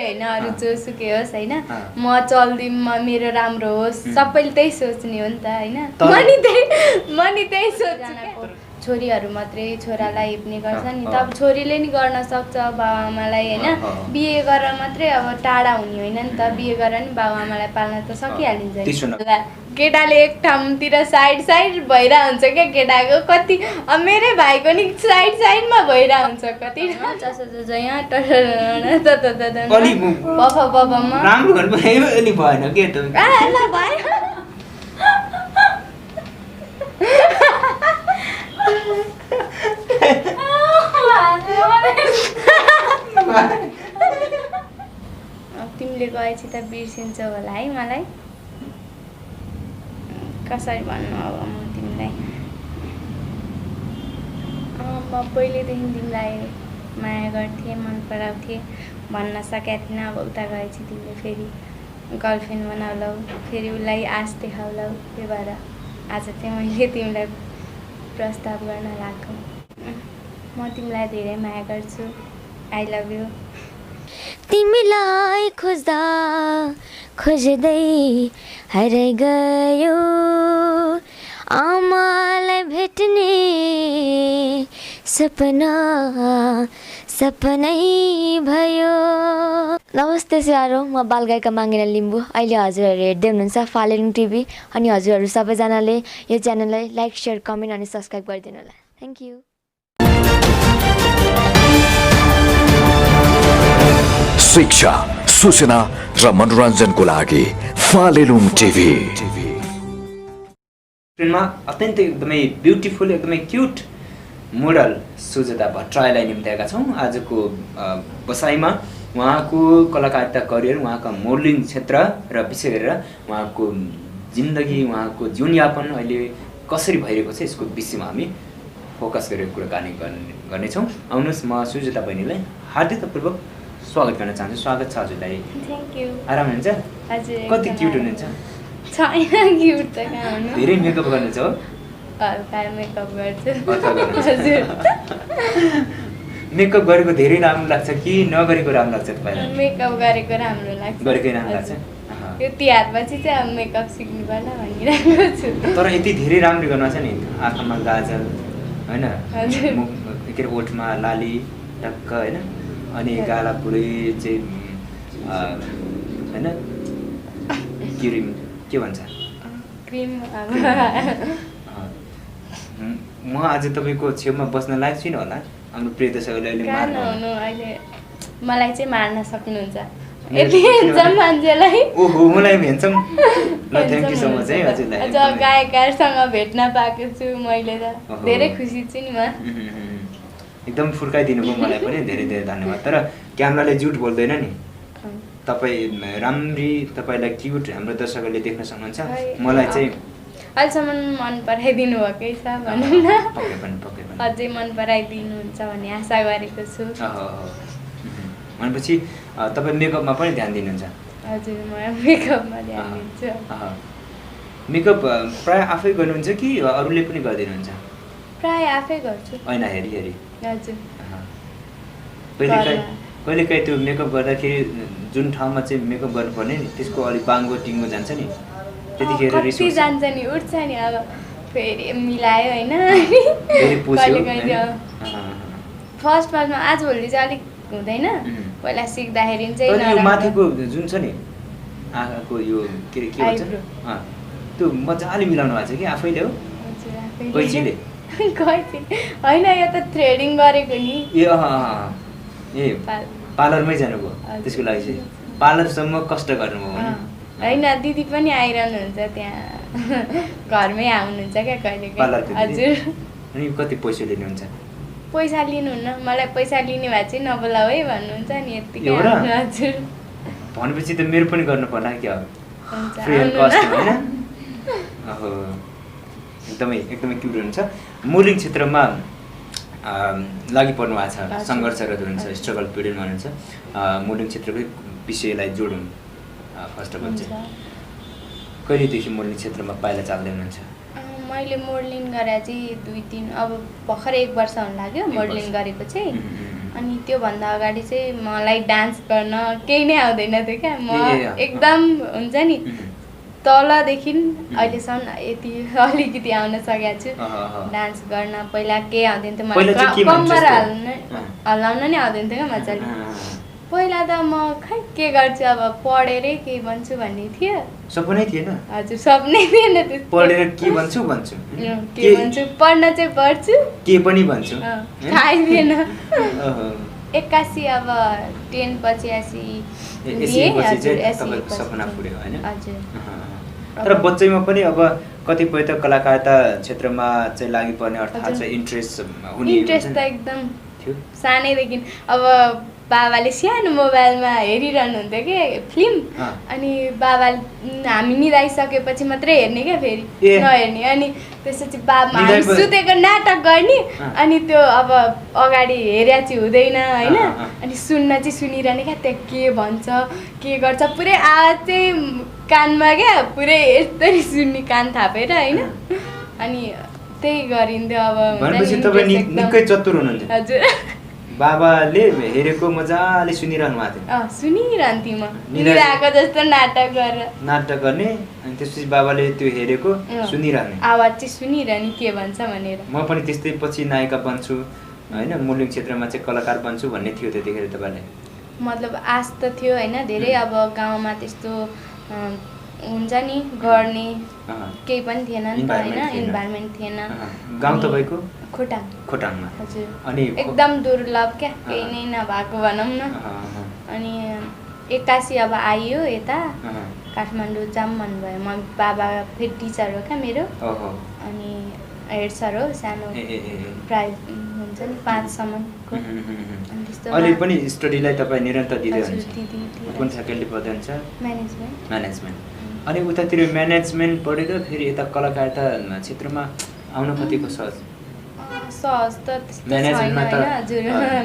हैन अरु जोसुकै होस् हैन म चल्दिम मेरो राम्रो होस् सबैले त्यही सोच्ने हो नि त हैन म नि त्यही सोच्छु छोरीहरु मात्रै छोरालाई हेप्ने गर्छ नि त अब छोरीले नि गर्न सक्छ बाबुआमालाई हैन बिहे गरेर मात्रै अब टाढा हुने होइन नि त बिहे गरेर नि बाबुआमालाई पाल्न त सकिहालिन्छ नि केटाले एक ठाउँतिर साइड भइरा हुन्छ के केटाको कति अब मेरै भाइको नि साइडमा भइरा हुन्छ कति जसो यहाँ अलि पपमा राम्रो गर्नु अलि भएन के त ल भयो तिमीले गएपछि त बिर्सिन्छौ होला है मलाई कसरी भन्नु अब म तिमीलाई म पहिलेदेखि तिमीलाई माया गर्थेँ मन पराउँथेँ भन्न सकेको थिइनँ अब उता गएपछि तिमीले फेरि गर्लफ्रेन्ड बनाउलौ फेरि उसलाई आश देखाउलौ त्यो भएर आज चाहिँ मैले तिमीलाई प्रस्ताव गर्न लागेको म तिमीलाई धेरै माया गर्छु आई लभ यु तिमीलाई खोज्दा खोज्दै हराइ गयो आमालाई भेट्ने सपना सपनै भयो। नमस्ते स्याहारो, म बालगायिका माङ्गिना लिम्बू। अहिले हजुरहरू हेर्दै हुनुहुन्छ फालेलुङ टिभी अनि हजुरहरू सबैजनाले यो च्यानललाई लाइक सेयर कमेन्ट अनि सब्सक्राइब गरिदिनु होला। Thank you. शिक्षा, सूचना र मनोरञ्जनको लागि फालेलुङ टिभी। स्क्रिनमा अत्यन्तै एकदमै ब्युटिफुल एकदमै क्युट मोडल सुजाता भट्टराईलाई निम्त्याएका छौँ। आजको बसाइमा उहाँको कलाकारिता करियर, उहाँका मोडलिङ क्षेत्र र विशेष गरेर उहाँको जिन्दगी, उहाँको जीवनयापन अहिले कसरी भइरहेको छ यसको विषयमा हामी फोकस गरेर कुराकानी गर्नेछौँ। आउनुहोस्, म सुजाता बहिनीलाई हार्दिकतापूर्वक स्वागत गर्न चाहन्छु। स्वागत छ हजुरलाई। Thank you. आराम हुनुहुन्छ? हजुर। कति क्युट हुनुहुन्छ? छैन क्युट त कहाँ हुनु। धेरै मेकअप गर्नुहुन्छ हो? हल्का मेकअप गर्छु। हजुर। मेकअप गरेको धेरै राम्रो लाग्छ कि नगरेको राम्रो लाग्छ तपाईँलाई? मेकअप गरेको राम्रो लाग्छ। गरेकै राम्रो लाग्छ? यो तिहारपछि चाहिँ अब मेकअप सिक्नु पर्छ भनिरहेको छु। तर यति धेरै राम्रो गर्नु छ नि, आँखामा गाजल होइन, हजुर, के अरे ओठमा लाली टक्क होइन, अनि गाला पुरै चाहिँ होइन क्रिम के भन्छ क्रिम। म आज तपाईँको छेउमा बस्न लायक छुइनँ होला, हाम्रो प्रिय दर्शकहरूले अहिले मार्नु अहिले मलाई चाहिँ मार्न सक्नुहुन्छ यति हेन्सम मान्छेलाई। ओहो, मलाई हेन्सम। ल थ्याङ्क यू सो मच है हजुरलाई। अझ गायकसँग भेट्न पाएको छु मैले त धेरै खुसी छु नि म। एकदम फुर्काइदिनु भयो मलाई पनि, धेरै धेरै धन्यवाद। तर क्यामेराले झुट बोल्दैन नि, तपाईँ राम्री, तपाईँलाई क्युट हाम्रो दर्शकहरूले देख्न सक्नुहुन्छ। मलाई चाहिँ अहिलेसम्म मन पराइदिनु भएकै छ भनौँ न, पक्कै पनि अझै मन पराइदिनुहुन्छ भन्ने आशा गरेको छु। भनेपछि तपाईँ मेकअपमा पनि ध्यान दिनुहुन्छ? हजुर, म मेकअपमा ध्यान दिन्छु। मेकअप प्राय आफै गर्नुहुन्छ कि अरूले पनि गरिदिनुहुन्छ? प्राय आफै गर्छु, ऐना हेरी हेरी। हजुर। कहिलेकाहीँ त्यो मेकअप गर्दाखेरि जुन ठाउँमा चाहिँ मेकअप गर्नुपर्ने नि त्यसको अलिक बाङ्गो टिङ्गो जान्छ नि, त्यतिखेर रिस उठ्छ जान्छ नि, उठ्छ नि। अब फेरि मिलायो होइन, फर्स्ट फर्स्टमा आजभोलि चाहिँ अलिक हुँदैन, पहिला सिक्दाखेरि चाहिँ माथिको जुन छ नि आँखाको यो के भन्छ त्यो मजाले मिलाउनु भएको छ कि आफैले हो? कैचीले? होइन, यो त थ्रेडिङ गरेको नि। ए पार्लरमै जानुभयो त्यसको लागि चाहिँ? पार्लरसम्म कष्ट गर्नुभयो होइन? दिदी पनि आइरहनुहुन्छ त्यहाँ, घरमै आउनुहुन्छ क्या कहिले कहिले। हजुर। अनि कति पैसा लिनुहुन्छ? पैसा लिनुहुन्न, मलाई पैसा लिने भए चाहिँ नबोलाऊ है भन्नुहुन्छ नि, यत्तिकै। हजुर। भनेपछि त मेरो पनि गर्नु पर्ला क्या, फ्री एन्ड कस्ट होइन? एकदमै एकदमै क्युट हुनुहुन्छ। मोडलिङ क्षेत्रमा लागि पर्नु भएको छ, सङ्घर्ष गर्दै हुनुहुन्छ, स्ट्रगल पिरियडमा हुनुहुन्छ। मोडलिङ क्षेत्रकै विषयलाई जोडौँ। फर्स्ट अफ अल चाहिँ कहिलेदेखि मोडलिङ क्षेत्रमा पाइला चाल्दै हुनुहुन्छ? मैले मोडलिङ गरेर चाहिँ 2-3 अब भर्खर 1 वर्ष हुन लाग्यो मोडलिङ गरेको चाहिँ। अनि त्योभन्दा अगाडि चाहिँ मलाई डान्स गर्न केही नै आउँदैन थियो क्या म एकदम हुन्छ नि तलदेखि अहिलेसम्म यति अलिकति आउन सकेको छु डान्स गर्न पहिला केही आउँदैन थियो मलाई कम्मर हल्लाउन नै आउँदैन थियो क्या मजाले पहिला त म खै के गर्छु अब पढेरै केही बन्छु भन्ने थियो सपनै थिएन हजुर सपनै थिएन त्यो पढेर के बन्छु भन्छु के भन्छु पढ्न चाहिँ पढ्छु के पनि भन्छु थाहै थिएन 81 अब 10 पछि सपना पुर्यो होइन तर बच्चैमा पनि अब कतिपय त कलाकारिता क्षेत्रमा चाहिँ लागि पर्ने अर्थात् चाहिँ इन्ट्रेस्ट हुने इन्ट्रेस्ट त एकदम थियो सानैदेखि अब बाबाले सानो मोबाइलमा हेरिरहनु हुन्थ्यो कि फिल्म अनि बाबाले हामी निदाइसकेपछि मात्रै हेर्ने क्या फेरि नहेर्ने अनि त्यसपछि बाबा हामी सुतेको नाटक गर्ने अनि त्यो अब अगाडि हेरेर चाहिँ हुँदैन होइन अनि सुन्न चाहिँ सुनिरहने क्या त्यहाँ के भन्छ के गर्छ पुरै आवाज चाहिँ कानमा क्या पुरै यस्तरी सुन्ने कान थापेर होइन अनि त्यही गरिन्थ्यो अब निकै चतुर हुनुहुन्थ्यो हजुर बाबाले हेरेको मजाले सुनिरहनु भएको थियो सुनिरहन्थेँ म निदाएको जस्तो नाटक गर्ने अनि त्यसपछि बाबाले त्यो हेरेको सुनिरहने आवाज चाहिँ सुनिरहने के भन्छ भनेर म पनि त्यस्तै पछि नायिका बन्छु होइन मोडलिङ क्षेत्रमा चाहिँ कलाकार बन्छु भन्ने थियो त्यतिखेर तपाईँलाई मतलब आश त थियो होइन धेरै अब गाउँमा त्यस्तो हुन्छ नि गर्ने केही पनि थिएन नि त होइन इन्भाइरोमेन्ट थिएन गाउँ तपाईँको खोटाङमा हजुर अनि एकदम दुर्लभ क्या केही नै नभएको भनौँ न अनि 81 अब आइयो यता काठमाडौँ जाम भन्नुभयो म बाबा फेरि टिचर हो क्या मेरो अनि हेड सर हो सानो प्राइज हुन्छ नि 5 सम्मको अनि त्यस्तो अहिले पनि स्टडीलाई तपाईँ निरन्तर दिँदै हुनुहुन्छ कुन फ्याकल्टी पढ्दै हुनुहुन्छ म्यानेजमेन्ट अनि उतातिर म्यानेजमेन्ट पढेर फेरि यता कलाकारिता क्षेत्रमा आउन कतिको सहज त म्यानेजमेन्टमा त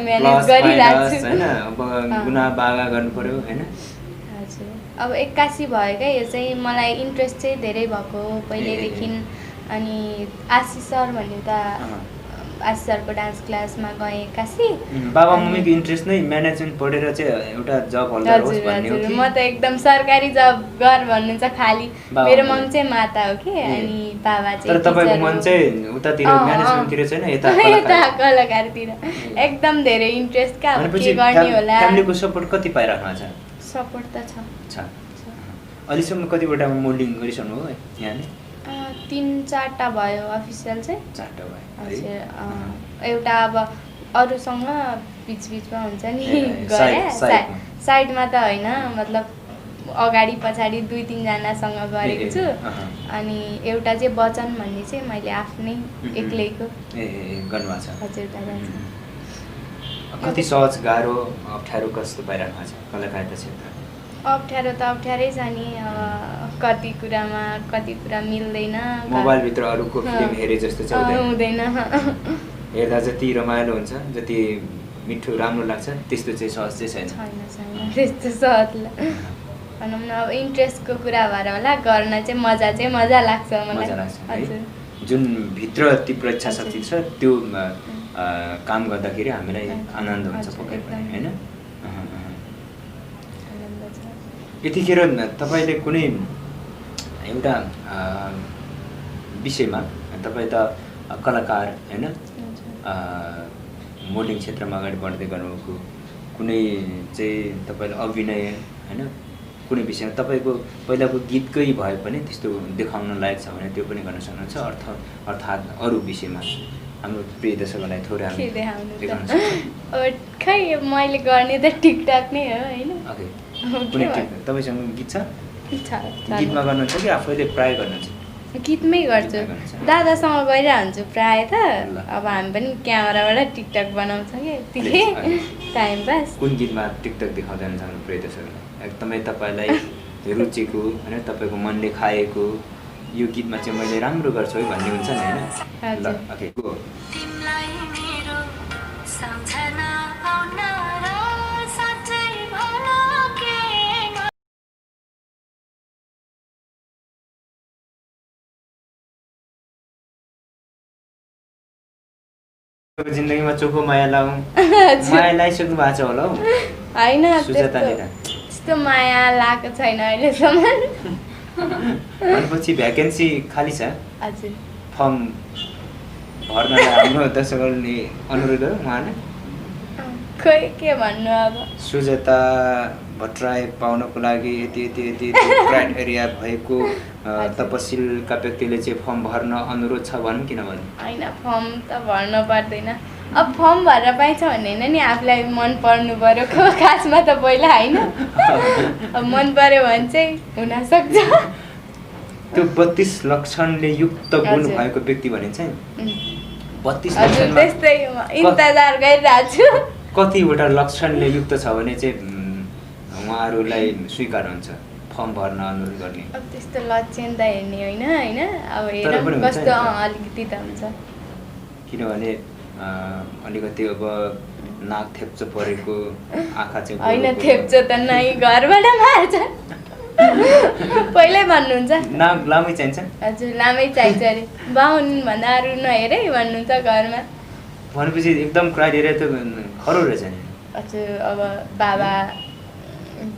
म्यानेज गरिरहेको छु हैन अब गुना बागा गर्नु पर्यो हैन हजुर अब 81 भयो क्या यो चाहिँ मलाई इन्ट्रेस्ट चाहिँ धेरै भएको पहिलेदेखि अनि आशिष सर भन्ने त आशिष सरको डान्स क्लासमा गएँ 81 बाबा मम्मीको इन्ट्रेस्ट नै म्यानेजमेन्ट पढेर चाहिँ एउटा जब होल्डर होस् भन्ने हो कि म त एकदम सरकारी जब गर भन्नुहुन्छ खाली मेरो मम्मी चाहिँ माता हो कि अनि बाबा चाहिँ तर तपाईको मन चाहिँ उतातिर म्यानेजमेन्टतिर छैन यता कलाकारतिर एकदम धेरै इन्ट्रेस्ट का के गर्ने होला फ्यामिलीको सपोर्ट कति पाइराख्नु छ सपोर्ट त छ अहिलेसम्म कतिवटा मोडलिङ गरिसक्नु हो यहाँले 3-4टा भयो अफिसियल चाहिँ 4टा भयो हजुर एउटा अब अरूसँग बिचमा हुन्छ नि गरे साइडमा त होइन मतलब अगाडि पछाडि 2-3 जनासँग गरेको छु अनि एउटा चाहिँ वचन भन्ने चाहिँ मैले आफ्नै एक्लैको गर्नुभएको छ हजुर दादा कति सहज गाह्रो अप्ठ्यारो कस्तो पाइराख्नु छ कलाकारिता क्षेत्र अप्ठ्यारो त अप्ठ्यारै छ नि कति कुरा मिल्दैन मोबाइल भित्र अरूको फिल्म हेरे जस्तो चाहिँ हुँदैन हेर्दा जति रमाइलो हुन्छ जति मिठो राम्रो लाग्छ त्यस्तो चाहिँ सहज चाहिँ छैन त्यस्तो सहज भनौँ न अब इन्ट्रेस्टको कुरा भएर होला गर्न चाहिँ मजा लाग्छ मलाई हजुर जुन भित्र तीव्र इच्छा शक्ति छ त्यो काम गर्दाखेरि हामीलाई आनन्द हुन्छ पक्कै पनि हैन यतिखेर तपाईले कुनै एउटा विषयमा तपाईँ त कलाकार हैन मोडलिङ क्षेत्रमा अगाडि बढ्दै गर्नुभएको कुनै चाहिँ तपाईँले अभिनय हैन कुनै विषयमा तपाईँको पहिलाको गीतकै भए पनि त्यस्तो देखाउन लायक छ भने त्यो पनि गर्न सक्नुहुन्छ अर्थात् अरू विषयमा हाम्रो प्रिय दर्शकहरूलाई थोरै हामी देखाउन सक्छौँ खै मैले गर्ने त टिकटक नै हो हैन ओके कुनै तपाईसँग गीत छ गीतमा गर्नुहुन्छ कि आफैले प्राय गर्नुहुन्छ गीतमै गर्छु दादासँग गइरहन्छु प्राय त अब हामी पनि क्यामेराबाट टिकटक बनाउँछौँ कि यतिकै टाइम पास कुन गीतमा टिकटक देखाउँदै हुन्छ हाम्रो प्रिय दर्शकहरूलाई एकदमै तपाईँलाई रुचिको होइन तपाईँको मनले खाएको यो गीतमा चाहिँ मैले राम्रो गर्छु है भन्ने हुन्छ नि होइन ल ओके गो जिन्दगीमा चोखो माया लाउँ माया लाइसक्नु भएको छ होला हौ होइन सुजाताले त त्यस्तो माया लागेको छैन अहिलेसम्म भनेपछि भ्याकेन्सी खाली छ हजुर फर्म भर्नलाई हाम्रो दर्शकहरूले अनुरोध गरौँ उहाँले खोइ के भन्नु अब सुजाता भट्टराई पाउनको लागि यति यति यति क्राइटेरिया भएको तपसिलका व्यक्तिले चाहिँ फर्म भर्न अनुरोध छ भनौँ किन भन्नु होइन फर्म त भर्न पर्दैन अब फर्म भरेर पाइन्छ भन्ने होइन नि आफूलाई मन पर्नु पर्यो खासमा त पहिला होइन अब मन पर्यो भने चाहिँ हुनसक्छ त्यो 32 लक्षणले युक्त गुण भएको व्यक्ति भनिन्छ नि 32 लक्षण त्यस्तै इन्तजार गरिरहेको छु कतिवटा लक्षणले युक्त छ भने चाहिँ उहाँहरूलाई स्वीकार हुन्छ फर्म भर्न अनुरोध गर्ने अब त्यस्तो लक्षण त हेर्ने होइन अब हेरौँ कस्तो अलिकति त हुन्छ किनभने अलिकति अब नाक थेप्चो परेको आँखा चाहिँ होइन थेप्चो त नै घरबाट मार्छ पहिल्यै भन्नुहुन्छ नाक लामै चाहिन्छ हजुर लामै चाहिन्छ अरे बाहुन भन्दा अरू नहेरै भन्नुहुन्छ घरमा भनेपछि एकदम क्राइटेरिया त खरो रहेछ नि हजुर अब बाबा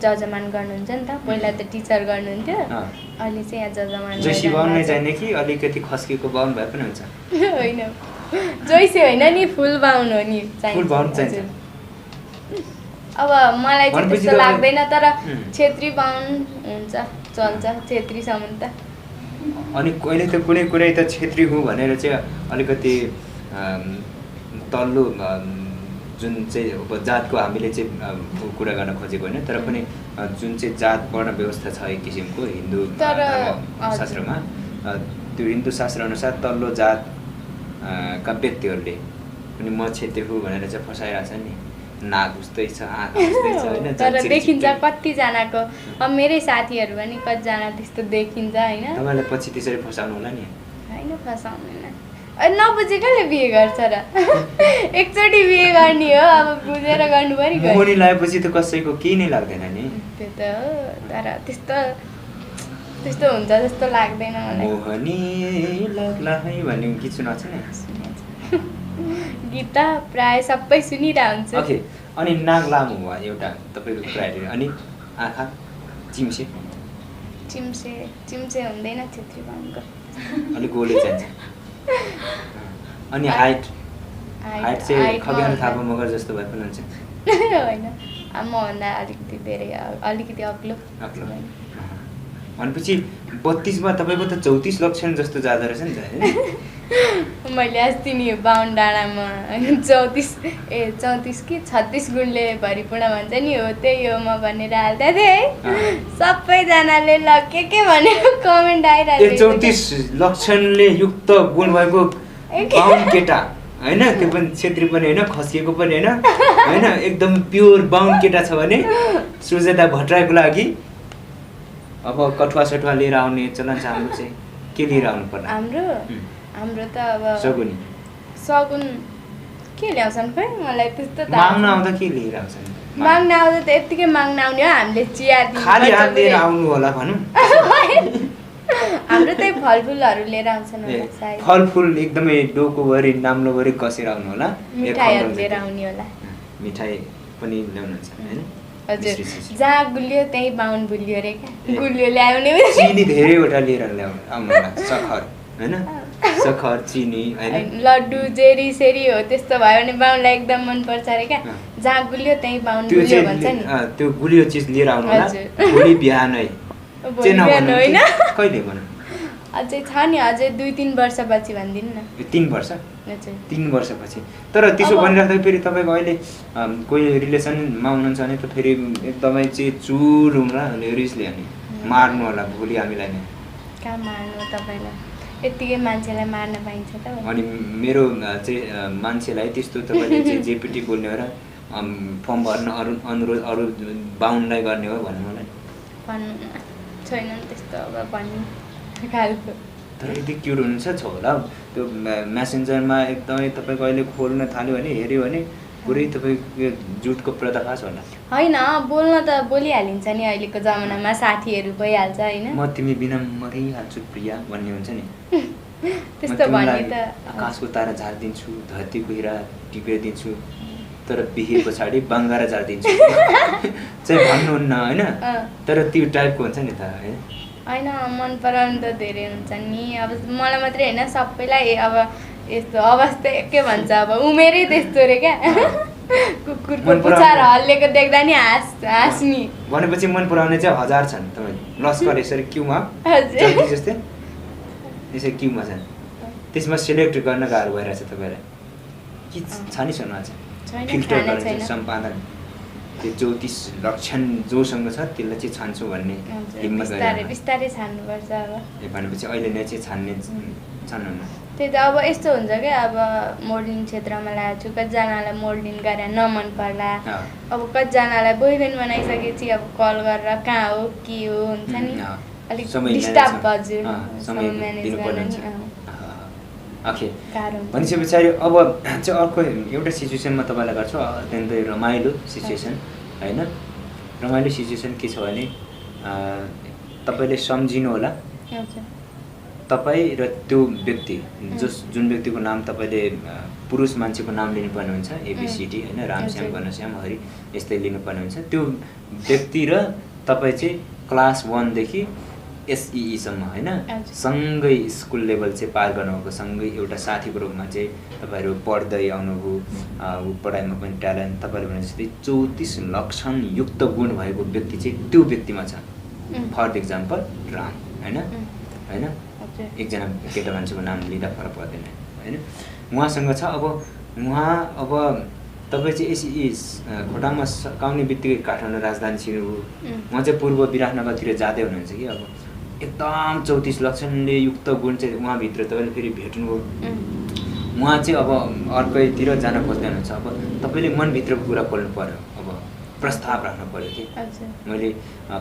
जजमान गर्नुहुन्छ नि त पहिला त टिचर गर्नुहुन्थ्यो अहिले चाहिँ यहाँ जजमान जोसी बाहुन नै चाहिने कि अलिकति खस्किएको बाहुन भए पनि हुन्छ होइन जोइसे होइन नि फुल बाहुन हो नि फुल बाहुन चाहिन्छ अब मलाई चाहिँ त्यस्तो लाग्दैन तर छेत्री बाहुन हुन्छ चल्छ छेत्रीसम्म त अनि कहिले त कुनै कुनै त छेत्री हुँ भनेर चाहिँ अलिकति तल्लो जुन चाहिँ अब जातको हामीले चाहिँ कुरा गर्न खोजेको होइन तर पनि जुन चाहिँ जात वर्ण व्यवस्था छ एक किसिमको हिन्दू शास्त्रमा त्यो हिन्दू शास्त्र अनुसार तल्लो जात का व्यक्तिहरूले पनि म छेत्री हुँ भनेर चाहिँ फसाइरहेछ नि नाक उस्तै छ आँखा उस्तै छ होइन तर देखिन्छ कतिजनाको अब मेरै साथीहरू पनि कतिजना त्यस्तो देखिन्छ होइन तपाईँलाई पछि त्यसरी फसाउनु होला नि होइन फसाउदैन नबुझेकोले बिहे गर्छ र एकचोटि बिहे गर्ने हो अब बुझेर गर्नु पर्यो मोहनी लगाएपछि त कसैको केही नै लाग्दैन नि त्यो त हो तर त्यस्तो हुन्छ जस्तो लाग्दैन मलाई मोहनी लाग्ला है भन्ने गीत सुनाएको छ नि गीत त प्राय सबै सुनिरहेको हुन्छ ओके अनि नाक लामो भयो एउटा तपाईँको क्राइटेरिया अनि आँखा चिम्से चिम्से हुँदैन छेत्री बाहुनको अलिक गोले चाहिन्छ अनि हाइट चाहिँ खगेन थापा मगर जस्तो भए पनि हुन्छ होइन मभन्दा अलिकति धेरै अलिकति अग्लो भनेपछि 32 मा तपाईँको त 34 लक्षण जस्तो जाँदो रहेछ नि त मैले अस्ति नि बाहुन डाँडामा 34 कि 36 गुणले भरिपूर्ण भन्छ नि हो त्यही हो म भनेर हाल्दा थिएँ है सबैजनाले ल के भनेर कमेन्ट आइरहेको 34 लक्षणले युक्त गुण भएको बाहुन केटा होइन त्यो पनि छेत्री पनि होइन खसिएको पनि होइन एकदम प्योर बाहुन केटा छ भने सुजाता भट्टराईको लागि अब कठुवा सठुवा लिएर आउने चलन छ हाम्रो चाहिँ के लिएर आउनु पर्ला हाम्रो त अब सगुन के ल्याउँछन् खोइ मलाई त्यस्तो त माग्न आउँदा के लिएर आउँछन् माग्न आउँदा त यत्तिकै माग्न आउने हो हामीले चिया खाली हात लिएर आउनु होला भनौँ हाम्रो त्यही फलफुलहरू लिएर आउँछन् होला सायद फलफुल एकदमै डोकोभरि नाम्लोभरि कसेर आउनु होला मिठाईहरू लिएर आउने होला मिठाई पनि ल्याउनुहुन्छ होइन हजुर जहाँ गुलियो त्यही बाहुन बुलियो रे क्या गुलियो ल्याउने चिनी धेरैवटा लिएर आउनु होला सखर होइन सखर चिनी होइन लड्डु जेरी सेरी हो त्यस्तो भयो भने बाहुनलाई एकदम मनपर्छ अरे क्या जहाँ गुलियो त्यही बाहुन गुलियो भन्छ नि त्यो गुलियो चिज लिएर आउनु होला भोलि बिहानै होइन कहिले भन अझै छ नि अझै 2-3 वर्षपछि भनिदिनु न 3 वर्ष 3 वर्षपछि तर त्यसो भनिराख्दा फेरि तपाईँको अहिले कोही रिलेसनमा हुनुहुन्छ भने त फेरि एकदमै चाहिँ चुर हुँला रिसले अनि मार्नु होला भोलि हामीलाई नै कहाँ मार्नु तपाईँलाई यत्तिकै मान्छेलाई मार्न पाइन्छ त अनि मेरो चाहिँ मान्छेलाई त्यस्तो तपाईँले चाहिँ जेपिटी बोल्ने हो र फर्म भर्न अनुरोध अरू बाहुनलाई गर्ने हो भन्नु होला भन्नु छैन त्यस्तो अब भन्नु खालको तर यदि क्युट हुनुहुन्छ छ होला त्यो मेसेन्जरमा एकदमै तपाईँको अहिले खोल्न थाल्यो भने हेऱ्यो भने पुरै तपाईँको जुटको पर्दाफास होला होइन बोल्न त बोलिहालिन्छ नि अहिलेको जमानामा साथीहरू भइहाल्छ होइन म तिमी बिना मरिहाल्छु प्रिया भन्ने हुन्छ नि त्यस्तो भन्ने त आकाशको तारा झारिदिन्छु, धरतीको हिरा टिपिदिन्छु, तर बिहे पछाडि बङ्गारा झारिदिन्छु चाहिँ भन्नुहुन्न होइन, तर त्यो टाइपको हुन्छ नि त होइन मन पराउनु त धेरै हुन्छ नि। अब मलाई मात्रै होइन सबैलाई अब यस्तो अवस्था के भन्छ अब उमेरै त्यस्तो रे क्या कुकुरको पुच्छर हल्लेको देख्दा नि हाँस्ने भनेपछि मन पराउने चाहिँ 1000 छन्। तपाईँ लस्कर यसरी क्युमा जस्तै यसरी क्युमा छन्, त्यसमा सिलेक्ट गर्न गाह्रो भइरहेछ तपाईँलाई कि छ नि सुन्नु चाहिँ फिल्टर गरेर सम्पादन त्यो 34 लक्षण जोसँग छ त्यसलाई चाहिँ छान्छु भन्ने हिम्मत बिस्तारै बिस्तारै छान्नुपर्छ। अब भनेपछि अहिले नै चाहिँ छान्ने छान्नुहुन्न। त्यही त अब यस्तो हुन्छ क्या अब मोडलिङ क्षेत्रमा लागेको छु, कतिजनालाई मोडलिङ गरेर नमन पर्ला, अब कतिजनालाई बोयफ्रेन्ड बनाइसकेपछि अब कल गरेर कहाँ हो के हो हुन्छ नि अलिक डिस्टर्ब हजुर समय म्यानेज गर्न नि ओके। भनेपछि पछाडि अब चाहिँ अर्को एउटा सिचुएसनमा तपाईँलाई गर्छु, अत्यन्तै रमाइलो सिचुएसन होइन। रमाइलो सिचुएसन के छ भने तपाईँले सम्झिनु होला तपाईँ र त्यो व्यक्ति जुन व्यक्तिको नाम तपाईँले पुरुष मान्छेको नाम लिनुपर्ने हुन्छ एबिसिडी होइन, रामश्याम घनश्याम हरि यस्तै लिनुपर्ने हुन्छ। त्यो व्यक्ति र तपाईँ चाहिँ क्लास 1 देखि SEE सम्म होइन सँगै स्कुल लेभल चाहिँ पार गर्नुभएको, सँगै एउटा साथीको रूपमा चाहिँ तपाईँहरू पढ्दै आउनुभयो, पढाइमा पनि ट्यालेन्ट तपाईँले भने जस्तै 34 लक्षण युक्त गुण भएको व्यक्ति चाहिँ त्यो व्यक्तिमा छ। फर इक्जाम्पल राम होइन होइन एकजना केटा मान्छेको नाम लिँदा फरक पर्दैन होइन, उहाँसँग छ। अब उहाँ अब तपाईँ चाहिँ SEE खोटाङमा सकाउने बित्तिकै काठमाडौँ राजधानी छिर्नुभयो, उहाँ चाहिँ पूर्व विराटनगरतिर जाँदै हुनुहुन्छ कि अब एकदम 34 लक्षणले युक्त गुण चाहिँ उहाँभित्र तपाईँले फेरि भेट्नुभयो। उहाँ चाहिँ अब अर्कैतिर जान खोज्दै हुनुहुन्छ। अब तपाईँले मनभित्रको कुरा खोल्नु पऱ्यो, अब प्रस्ताव राख्नु पऱ्यो कि मैले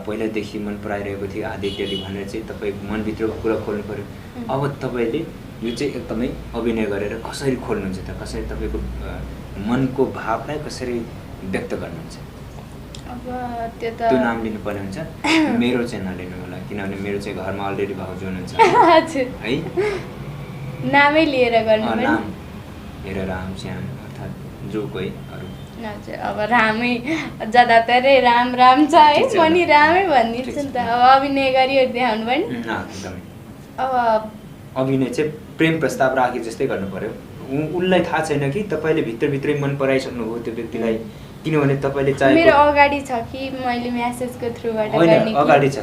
पहिल्यैदेखि मन पराइरहेको थिएँ आदित्यले भनेर चाहिँ तपाईँ मनभित्रको कुरा खोल्नु पऱ्यो। अब तपाईँले यो चाहिँ एकदमै अभिनय गरेर कसरी खोल्नुहुन्छ त, कसरी तपाईँको मनको भावलाई कसरी व्यक्त गर्नुहुन्छ? अब त्यो नाम लिनुपर्ने हुन्छ। मेरो चाहिँ नलिनु होला किनभने मेरो चाहिँ घरमा अलरेडी भाउजू हुनुहुन्छ है, नामै लिएर गर्नु नाम मेरो राम श्याम अर्थात् जो कोही अरू हजुर। अब रामै ज्यादातरै राम राम छ है, म नि रामै भनिदिन्छु नि त। अब अभिनय गरिहरू देखाउनु पनि एकदमै अब अभिनय चाहिँ प्रेम प्रस्ताव राखे जस्तै गर्नु पर्यो। उसलाई थाहा छैन कि तपाईँले भित्रभित्रै मन पराइसक्नुभयो त्यो व्यक्तिलाई, किनभने तपाईँले चाहे मेरो अगाडि छ कि मैले म्यासेजको थ्रुबाट गर्ने अगाडि छ।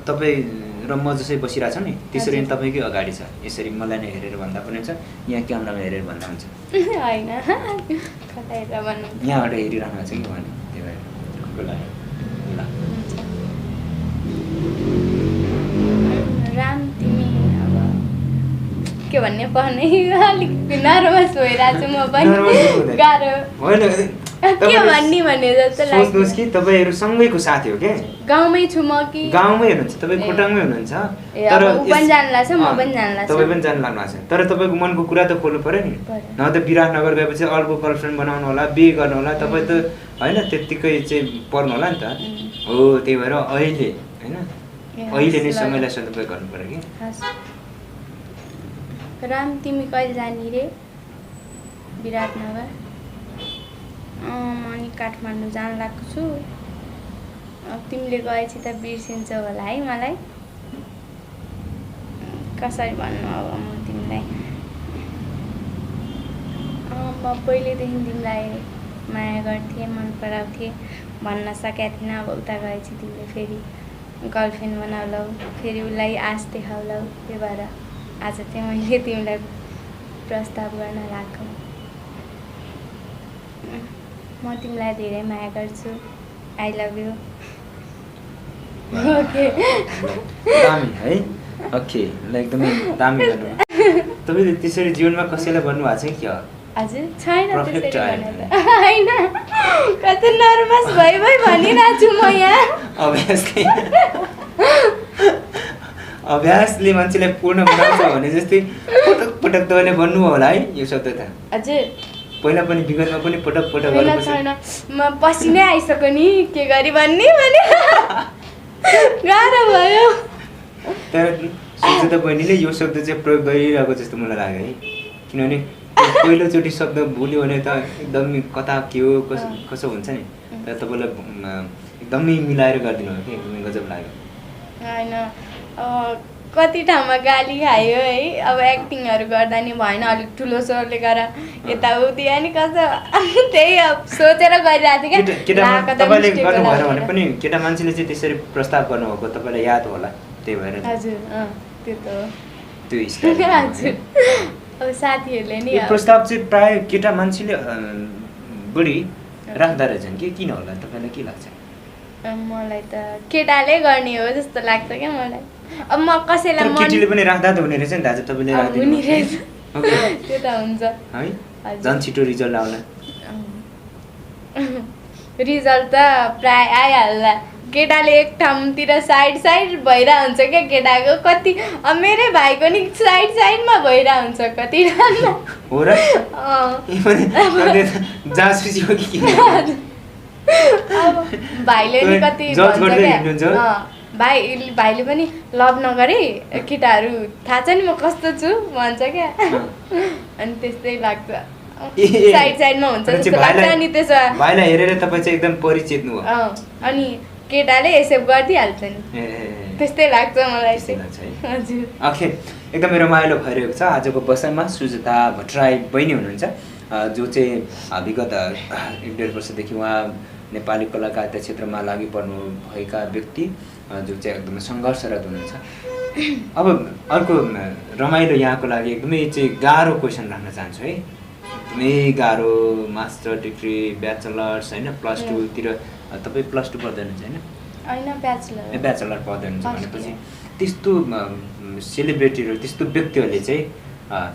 तपाईँ र म जसरी बसिरहेको छ नि त्यसरी नै तपाईँकै अगाडि छ। यसरी मलाई नै हेरेर भन्दा पनि हुन्छ, यहाँ क्यामेरामा हेरेर भन्दा हुन्छ होइन यहाँबाट हेरिराख्नु छ कि भने त्यही भएर ल राम तिमी अब के भन्ने पर्ने अलिक नर्भस भइरहेको छु म पनि गाह्रो के भन्ने भन्ने जस्तो लाग्छ। सोच्नुहोस् कि तपाईँहरू सँगैको साथी हो क्या, गाउँमै छु म कि गाउँमै हुनुहुन्छ तपाईँ, खोटाङमै हुनुहुन्छ, तर ऊ पनि जान लाग्छ म पनि जान लाग्छ, तपाईँ पनि जान लाग्नु छ। तर तपाईँको मनको कुरा त खोल्नु पऱ्यो नि, न त विराटनगर गएपछि अर्को गर्लफ्रेन्ड बनाउनु होला, बिहे गर्नु होला, तपाईँ त होइन त्यत्तिकै चाहिँ पर्नु होला नि त हो। त्यही भएर अहिले होइन अहिले नै समयलाई सदुपयोग गर्नु पऱ्यो कि। राम तिमी कहिले जाने रे विराटनगर? म नि काठमाडौँ जान लाग्छु छु। तिमीले गएपछि त बिर्सिन्छौ होला है मलाई, कसरी भन्नु अब म तिमीलाई। म पहिल्यैदेखि तिमीलाई माया गर्थेँ, मन पराउँथेँ, भन्न सकेको थिइनँ। अब उता गएपछि तिमीले फेरि गर्लफ्रेन्ड बनाउलौ, फेरि उसलाई आश देखाउलौ, त्यही भएर आज चाहिँ मैले तिमीलाई प्रस्ताव गर्न लाग्छु। म तिमीलाई धेरै माया गर्छु, आई लभ यु। ओके दामी है, ओके ल एकदमै दामी गर्नु। तपाईँले त्यसरी जीवनमा कसैलाई भन्नुभएको छ कि हजुर? छैन त्यसरी होइन, कति नर्भस भइ भनिरहेको छु म यहाँ। अभ्यासले मान्छेलाई पूर्ण बनाउँछ भने जस्तै पटक पटक तपाईँले भन्नुभयो होला है यो शब्द त? हजुर पहिला पनि विगतमा पनि पटक पटक छैन, म पसिनै आइसक्यो नि के गरी भन्ने भने गाह्रो भयो। तर सुजाता बहिनीले यो शब्द चाहिँ प्रयोग गरिरहेको जस्तो मलाई लाग्यो है किनभने पहिलोचोटि शब्द बोल्यो भने त एकदमै कता के हो कसो हुन्छ नि तर तपाईँलाई एकदमै मिलाएर गरिदिनु हो कि एकदमै गजब लाग्यो होइन कति ठाउँमा गाली खायो है अब एक्टिङहरू गर्दा नि भएन अलिक ठुलो स्वरले गर यताउति अनि कसो त्यही अब सोचेर गरिरहेको थिएँ क्या तपाईँले गर्नु भएन भने पनि केटा मान्छेले चाहिँ त्यसरी प्रस्ताव गर्नुभएको तपाईँलाई याद होला त्यही भएर हजुर त्यो त त्यो स्टाइल हजुर अब साथीहरूले नि यो प्रस्ताव चाहिँ प्राय केटा मान्छेले बढी राख्दा रहेछन् कि किन होला तपाईँलाई के लाग्छ मलाई त केटाले गर्ने हो जस्तो लाग्छ क्या मलाई अब म कसैलाई केटीले पनि राख्दा त हुने रहेछ नि दाजु तपाईँले हुने रहेछ त्यो त हुन्छ है झन् छिटो रिजल्ट आउला रिजल्ट त प्राय आइहाल्ला केटाले एक ठाउँतिर साइड भइरहेको हुन्छ क्या केटाको कति अब मेरै भाइको नि साइडमा भइरहेको हुन्छ कति हो र जासुसी हो कि अब भाइले नि कति भन्छ क्या भाइले पनि लभ नगरे केटाहरू थाहा छ नि म कस्तो छु भन्छ क्या अनि त्यस्तै लाग्छ साइडमा हुन्छ जस्तो लाग्छ नि त्यसो भाइलाई हेरेर तपाईँ चाहिँ एकदम परिचित हो अनि केटाले एक्सेप्ट गरिदिइहाल्छ नि त्यस्तै लाग्छ मलाई हजुर ओके एकदमै रमाइलो भइरहेको छ आजको बसाइमा सुजाता भट्टराई बहिनी हुनुहुन्छ जो चाहिँ विगत 1.5 वर्षदेखि उहाँ नेपाली कलाकारिता क्षेत्रमा लागि पर्नु भएका व्यक्ति जो चाहिँ एकदमै सङ्घर्षरत हुनुहुन्छ अब अर्को रमाइलो यहाँको लागि एकदमै चाहिँ गाह्रो क्वेसन राख्न चाहन्छु है एकदमै गाह्रो मास्टर डिग्री ब्याचलर्स होइन +2 तिर तपाईँ +2 पढ्दै हुनुहुन्छ होइन ब्याचलर पढ्दै हुनुहुन्छ भनेपछि त्यस्तो सेलिब्रेटीहरू त्यस्तो व्यक्तिहरूले चाहिँ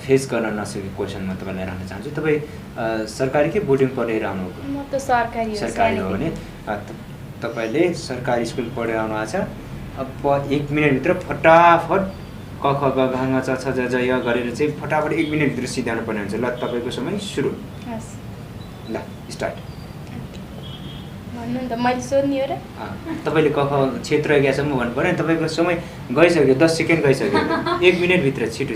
फेस गर्न नसकेको क्वेसन म तपाईँलाई राख्न चाहन्छु तपाईँ सरकारी कि बोर्डिङ पढेर आउनुभएको म त सरकारी हो भने तपाईँले सरकारी स्कुल पढेर आउनु भएको छ अब 1 मिनटभित्र फटाफट क ख ग घ ङ च छ ज ज य गरेर चाहिँ फटाफट 1 मिनटभित्र सिध्याउनु पर्ने हुन्छ ल तपाईँको समय सुरु ल स्टार्ट भन्नु नि त मैले सोध्ने हो र तपाईँले क ख क्षेत्र ज्ञासम्म भन्नु पऱ्यो नि तपाईँको समय गइसक्यो 10 सेकेन्ड गइसक्यो 1 मिनटभित्र छिटो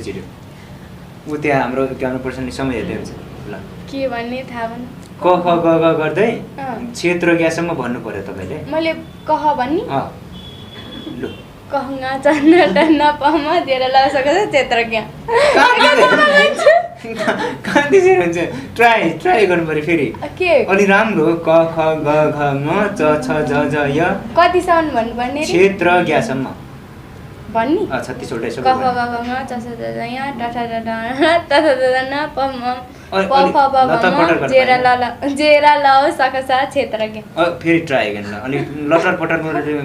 ऊ त्यहाँ हाम्रो ज्ञान पर्सनले समय हेर्दै हुन्छ ल के भन्ने थाहा भएन क ख ग घ गर्दै क्षेत्र ज्ञासम्म भन्नु पर्यो तपाईँले मैले कह भन्ने लु कहंगा चन्न टन्न पम दिएर लसक क्षेत्र ज्ञान कहाँ त्यसरी हुन्छ ट्राई गर्नु पर्यो फेरि के अलि राम्रो क ख ग घ ङ च छ ज ज य कतिसम्म भन्नुपर्ने क्षेत्र ज्ञासम्म भन्नी 36 वटै क ख ग घ ङ च छ ज ज य ट ठ ड ढ त थ द न प म प फ ब म जेरा ल सक स क्षेत्र ज्ञान फेरि ट्राई गर्न अलि लटर पटर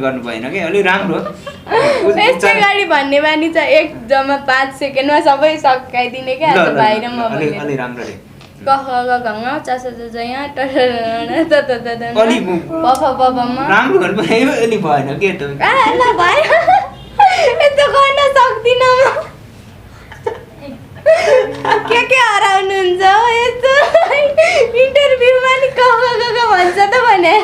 गर्नु भएन कि अलि राम्रो यस्तै गरी भन्ने बानी छ एक जम्मा 5 सेकेन्डमा सबै सकाइदिने क्या भाइ र म अलि राम्रो रे क ख ग घ ङ च छ ज ज य ट ठ ड त थ द न प फ ब म राम्रो गर्नु भयो अलि भएन के त ल भयो यस्तो गर्न सक्दिनँ म के हराउनुहुन्छ यस्तो इन्टरभ्यूमा नि क ख ग घ भन्छ त भने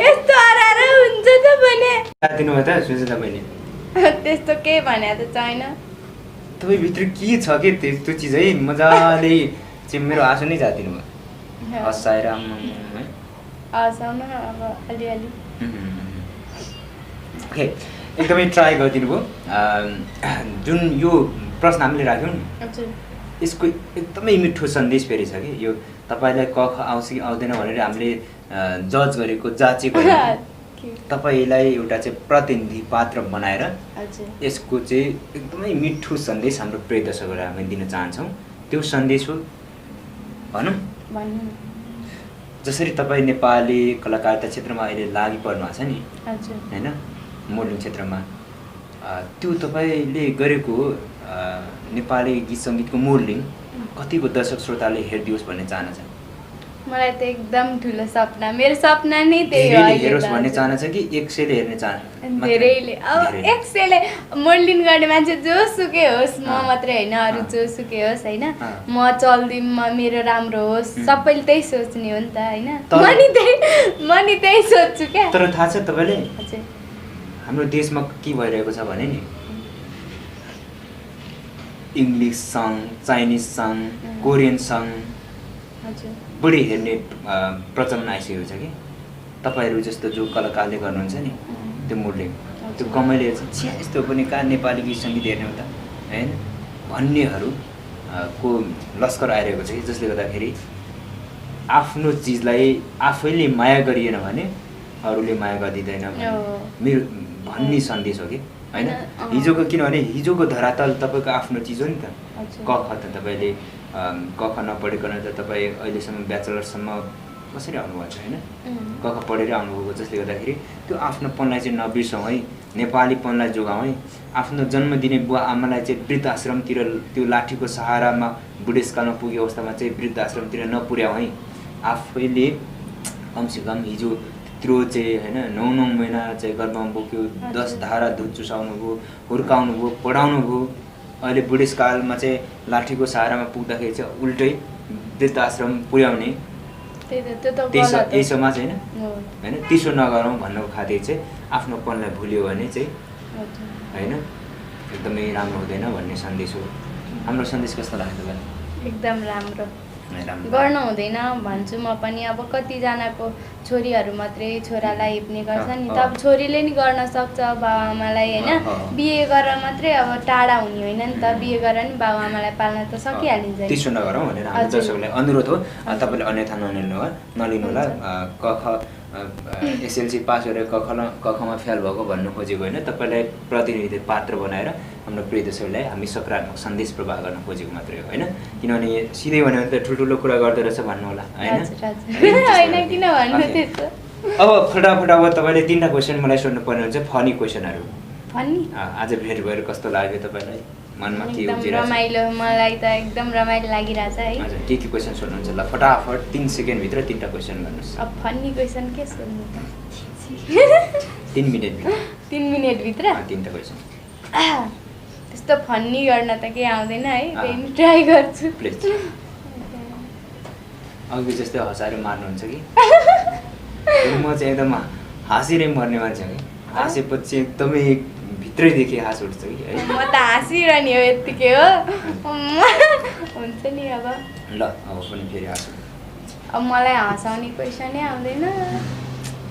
यस्तो हराएर हुन्छ त भने दिनु भयो त सुजाता बहिनी त्यस्तो केही भने त छैन तपाईँ भित्र के छ कि त्यस्तो चिज है मजाले चाहिँ मेरो आँसु नै जादिनु भयो हँसाएर हँसाउन अब अलिअलि ओके एकदमै ट्राई गरिदिनु भयो जुन यो प्रश्न हामीले राख्यौँ नि यसको एकदमै मिठो सन्देश फेरि छ कि यो तपाईँलाई क ख आउँछ कि आउँदैन भनेर हामीले जज गरेको जाँचेको तपाईँलाई एउटा चाहिँ प्रतिनिधि पात्र बनाएर यसको चाहिँ एकदमै मिठो सन्देश हाम्रो प्रिय दर्शकहरूलाई हामी दिन चाहन्छौँ त्यो सन्देश हो भनौँ जसरी तपाईँ नेपाली कलाकारिता क्षेत्रमा अहिले लागि पर्नु भएको छ नि होइन मोडलिङ क्षेत्रमा त्यो तपाईँले गरेको नेपाली गीत सङ्गीतको मोडलिङ कतिको दर्शक श्रोताले हेरिदियोस् भन्ने चाहना छ मलाई त एकदम ठुलो सपना मेरो सपना नै त्यही हो धेरैले अहिले हेरोस् त भन्ने हजुर। चाहना छ कि 100ले हेर्ने चाहना धेरैले अब 100ले मोडलिङ गर्ने मान्छे जोसुकै होस् म मात्रै होइन अरू जोसुकै होस् होइन म चल्दिम मेरो राम्रो होस् सबैले त्यही सोच्ने हो नि त होइन म नि त्यही सोच्छु क्या। तर थाहा छ तपाईँले हजुर हाम्रो देशमा के भइरहेको छ भने नि English song Chinese song Korean song हजुर बढी हेर्ने प्रचलन आइसकेको छ कि तपाईँहरू जस्तो जो कलाकारले गर्नुहुन्छ नि त्यो मोडलिङ त्यो कमैले छ्या यस्तो पनि कहाँ नेपाली गीत सङ्गीत हेर्ने हो त होइन भन्नेहरू को लस्कर आइरहेको छ कि जसले गर्दाखेरि आफ्नो चिजलाई आफैले माया गरिएन भने अरूले माया गरिदिँदैन मेरो भन्ने सन्देश हो कि होइन हिजोको किनभने हिजोको धरातल तपाईँको आफ्नो चिज हो नि त क ख त तपाईँले क ख नपढिकन त तपाईँ अहिलेसम्म ब्याचलरसम्म कसरी आउनुभएको छ होइन क ख पढेर आउनुभएको जसले गर्दाखेरि त्यो आफ्नोपनलाई चाहिँ नबिर्सौँ है नेपालीपनलाई जोगाउँ है आफ्नो जन्म दिने बुवा आमालाई चाहिँ वृद्ध आश्रमतिर त्यो लाठीको सहारामा बुढेसकालमा पुगेको अवस्थामा चाहिँ वृद्ध आश्रमतिर नपुर्याउँ है आफैले कमसेकम हिजो त्यत्रो चाहिँ होइन 9 महिना चाहिँ गर्भमा बोक्यो 10 धारा दुध चुसाउनु भयो हुर्काउनु भयो पढाउनु भयो अहिले बुढेसकालमा चाहिँ लाठीको सहारामा पुग्दाखेरि चाहिँ उल्टै वृद्ध आश्रम पुर्याउने यही समाज होइन होइन त्यसो नगरौँ भन्नको खातिर चाहिँ आफ्नोपनलाई भुल्यो भने चाहिँ होइन एकदमै राम्रो हुँदैन भन्ने सन्देश हो। हाम्रो सन्देश कस्तो लाग्यो तपाईँलाई? एकदम राम्रो गर्न हुँदैन भन्छु म पनि। अब कतिजनाको छोरीहरू मात्रै छोरालाई हेप्ने गर्छ नि त अब छोरीले नि गर्न सक्छ बाबुआमालाई होइन बिहे गरेर मात्रै अब टाढा हुने होइन नि त बिहे गरेर नि बाबुआमालाई पाल्न त सकिहालिन्छ नि। त्यसो नगरौँ भनेर हाम्रो दर्शकलाई अनुरोध हो तपाईँले अन्यथा नलिनु होला। क ख एसएलसी पास गरेर क खमा फेल भएको भन्नु खोजेको होइन तपाईँलाई प्रतिनिधि पात्र बनाएर हाम्रो प्रिय दर्शकलाई हामी सकारात्मक सन्देश प्रवाह गर्न खोजेको मात्रै हो होइन किनभने सिधै भन्यो भने त ठुल्ठुलो कुरा गर्दो रहेछ भन्नु होला होइन किन भन्नु त्यस्तो। अब फटाफट अब तपाईँले 3टा क्वेसन मलाई सोध्नु पर्ने हुन्छ फनी क्वेसनहरू। फनी आज भेट भएर कस्तो लाग्यो तपाईँलाई मनमा के एकदम रमाइलो मलाई त एकदम रमाइलो लागिरहेछ है। हजुर के क्वेसन सोध्नुहुन्छ ल फटाफट 3 सेकेन्डभित्र 3टा क्वेसन गर्नुहोस्। अब फनी क्वेसन के सोध्नु त 3 मिनटभित्र 3 मिनटभित्र 3टा क्वेसन। त्यस्तो फन्नी गर्न त केही आउँदैन है फेरि ट्राई गर्छु प्लिज। अघि जस्तै हँसाएर मार्नुहुन्छ कि म चाहिँ एकदम हाँसेरै मर्ने मान्छे हो कि हाँसेपछि एकदमै भित्रैदेखि हाँस उठ्छ कि है। म त हाँसिरहने हो यत्तिकै हो हुन्छ नि अब ल अब पनि फेरि हाँसु। अब मलाई हँसाउने क्वेसनै आउँदैन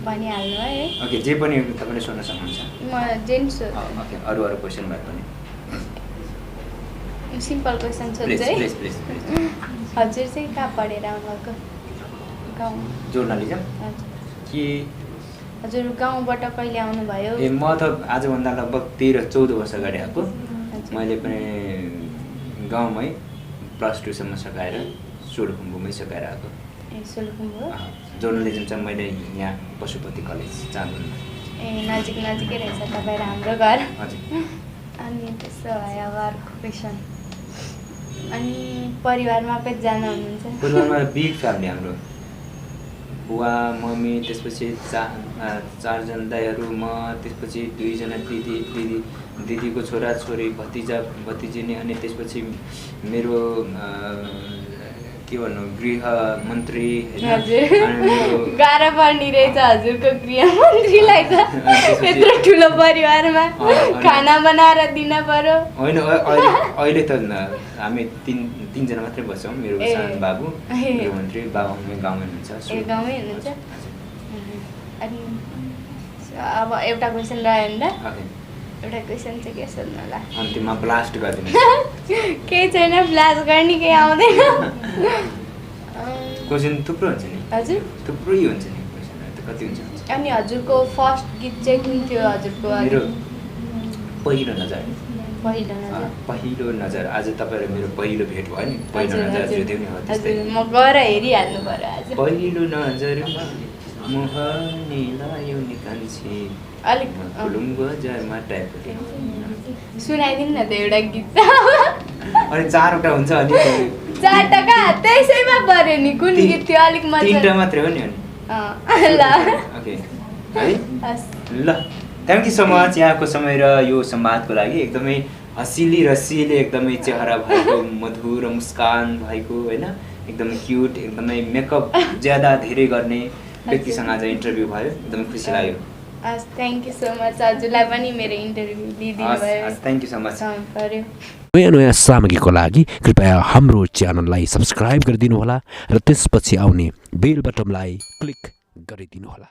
भनिहाल्नु है। ओके जे पनि तपाईँले सोध्न सक्नुहुन्छ। म जेन्ट्स ओके अरू क्वेसन भए पनि सिम्पल क्वेसन सोध्छु है। हजुर चाहिँ कहाँ पढेर आउनुभएको? गाउँ जर्नलिजम कि हजुर गाउँबाट कहिले आउनुभयो? ए म त आजभन्दा लगभग 13-14 वर्ष अगाडि आएको। मैले पनि गाउँमै +2 सम्म सकाएर सोलुखुम्बुमै सकाएर आएको। ए सोलुखुम्बु जर्नलिजम चाहिँ मैले यहाँ पशुपति कलेज चाँदुनमा। ए नजिकै रहेछ तपाईँ र हाम्रो घर। हजुर अनि त्यसो भए अब अर्को क्वेसन अनि परिवारमा कतिजना हुनुहुन्छ? परिवारमा बिग फ्यामिली हाम्रो बुवा मम्मी त्यसपछि 4जना दाइहरू म त्यसपछि 2जना दिदीको छोरा छोरी भतिजा भतिजिनी अनि त्यसपछि मेरो के भन्नु गृह मन्त्री गाह्रो पर्ने रहेछ हजुरको गृह मन्त्रीलाई त यत्रो ठुलो परिवारमा खाना बनाएर दिन पर्यो। होइन अहिले त हामी तीनजना मात्रै बस्छौँ। मेरो सानो बाबु गृह मन्त्री बाबा मम्मी गाउँमै हुनुहुन्छ। गाउँमै हुनुहुन्छ। अनि अब एउटा क्वेसन रह्यो नि त एउटा क्वेसन चाहिँ के सोध्नु होला? अन्तिममा ब्लास्ट गरिदिनु। केही छैन ब्लास्ट गर्ने केही आउँदैन। क्वेसन थुप्रो हुन्छ नि। हजुर थुप्रै हुन्छ नि क्वेसनहरू त कति हुन्छ। अनि हजुरको फर्स्ट गीत चाहिँ कुन थियो हजुरको? मेरो पहिलो नजर। पहिलो नजर आज तपाईँ र मेरो पहिलो भेट भयो नि। पहिलो नजर जुट्यो नि हो त्यस्तै। म गएर हेरिहाल्नु पर्यो आज। पहिलो नजरमा मोहनी लायो नि कान्छी अलिक फुलुङ बजारमा टाइपको सुनाइदिनु न त एउटा गीत। अनि 4वटा हुन्छ अनि 4 टका त्यसैमा पर्यो नि कुन गीत थियो अलिक मजा 3टा मात्रै हो नि ल ओके है ल थ्याङ्क यू सो मच यहाँको समय र यो संवादको लागि एकदमै हँसिली रसिली एकदमै चेहरा भएको मधुर मुस्कान भएको होइन एकदमै क्युट एकदमै मेकअप ज्यादा धेरै गर्ने व्यक्तिसँग आज इन्टरभ्यू भयो एकदमै खुसी लाग्यो थ्याङ्क यू सो मच हजुरलाई पनि मेरो इन्टरभ्यू लिइदिनु भयो थ्याङ्क यू सो मच पर्यो नयाँ नयाँ सामग्रीको लागि कृपया हाम्रो च्यानललाई सब्सक्राइब गरिदिनुहोला र त्यसपछि आउने बेल बटनलाई क्लिक गरिदिनुहोला